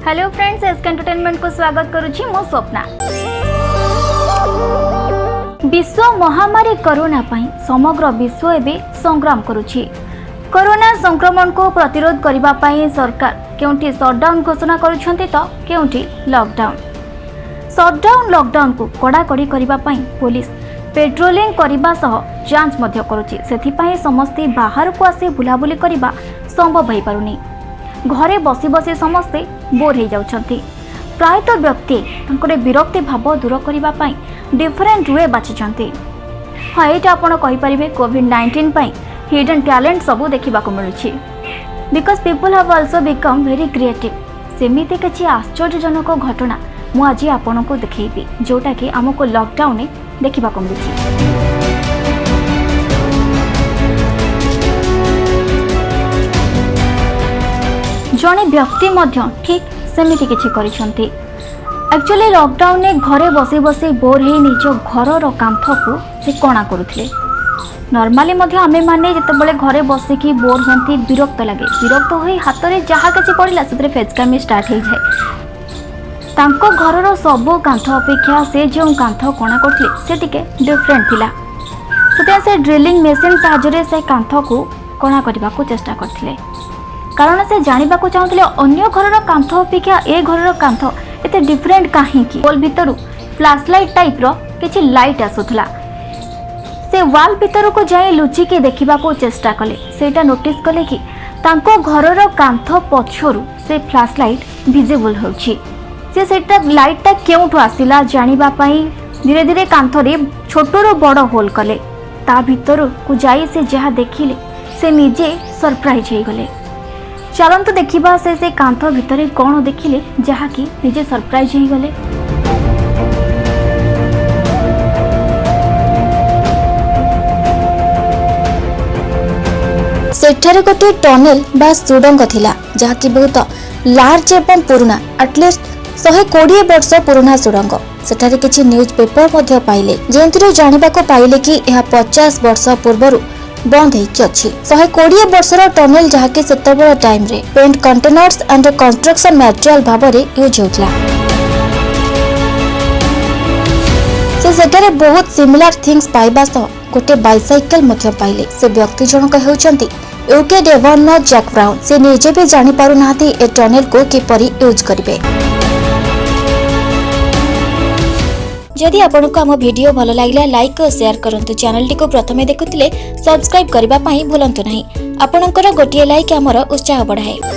Hello friends, SK entertainment को स्वागत करुछि मो स्वप्ना। विश्व महामारी कोरोना पई समग्र विश्व एबे संग्राम करुछि। कोरोना संक्रमण को प्रतिरोध करिबा पई सरकार केउंठी शटडाउन घोषणा करुछंती तो केउंठी लॉकडाउन। शटडाउन लॉकडाउन को कड़ाकड़ी करिबा पई पुलिस पेट्रोलिंग करिबा सह जांच मध्य करुछि। सेथि पई समस्ते बाहर को आसी बुलाबुली करिबा संभव होई पारुनी। घरे बसी बसी समस्ते बोर हो जाउछंती। प्रायतः व्यक्ति तांकर विरक्ति भाव दूर करबा पई डिफरेंट वे बाछिछंती। हाँ, एटा आपण कहि परिबे कोविड-19 पई हिडन टैलेंट सबू देखिबा को मिलुछि। Because people have also become very creative. सेमिति किछि आश्चर्यजनक घटना मु आज आपण को देखैबी जोटा कि हमको लॉकडाउन ने देखिबा को मिलुछि। जड़े व्यक्ति मध्य ठीक सेमिति किछि करिसंती। एक्चुअली लॉकडाउन ने घरे बसी बसी बोर हे निज घर कांथ को से कणा करुथिले। नॉर्मली मध्य आमे माने जतबेले घरे बसिकी बोर होंती विरक्त लगे। विरक्त होई हाथ रे जहा किछि पड़िला सेतरे फेचकामी स्टार्ट हे जाय। तांको घरर सब कांथ अपेक्षा से जो कांथ कणा करथिले से टिके डिफरेंट थिला। सेते से ड्रिलिंग मशीन साहाय्य से कांथ को कणा करबा को चेष्टा करथिले। कारण से जानिबा को चाहुथिले अन्य घरर कांथ अपेक्षा ए घरर कांथ एते डिफरेंट काहे की। वॉल भितरु फ्लैश लाइट टाइप रो किछि लाइट आसुथला। से वॉल भितर को जाई लुचि के देखिबा को चेष्टा कले। सेटा नोटिस कले कि तांको घरर कांथ पछरु से फ्लैश लाइट विजिबल होछि। से सेटा लाइटटा केउठु आसिला जानिबा पई धीरे धीरे कांथ रे छोटरो बड़ होल कले। ता भितर को जाई से जहा देखिले से निजे सरप्राइज हे गले। चलंतु देखिबा से कांथ भितरे कौन देखिले जहा कि निजे सरप्राइज ही गले। सेठारे गोटे टनेल बा सुडंग थिला जहा कि बहुत लार्ज एवं पुराना एटलिस्ट 120 वर्ष पुराना सुडंग। सेठारे किछि न्यूज पेपर मध्ये पाइले जेंतिरो जानिबा को पाइले कि यह 50 वर्ष पूर्वरु बंद होइछि। 120 वर्षर टनेल जहा कि सेतबेला टाइम रे paint containers and construction material भाबरे यूज होतला। सेठारे बहुत सिमिलर थिंग्स पाइबा सह गोटे बाइसाइकल मध्ये पाइले। से व्यक्ति जनक हेउचंती यूके डेवन जैक ब्राउन। से निजे भी जानि पारु नाथि ए टनेल को किपरि यूज करिवे। जदि आपनको आम वीडियो भल लागिला लाइक और शेयर करंतु। चैनल टी को प्रथमे देखुतिले सब्सक्राइब करबा पई भूलंतु नाही। आपणकर गोटिए लाइक हमर उत्साह बढ़ाए।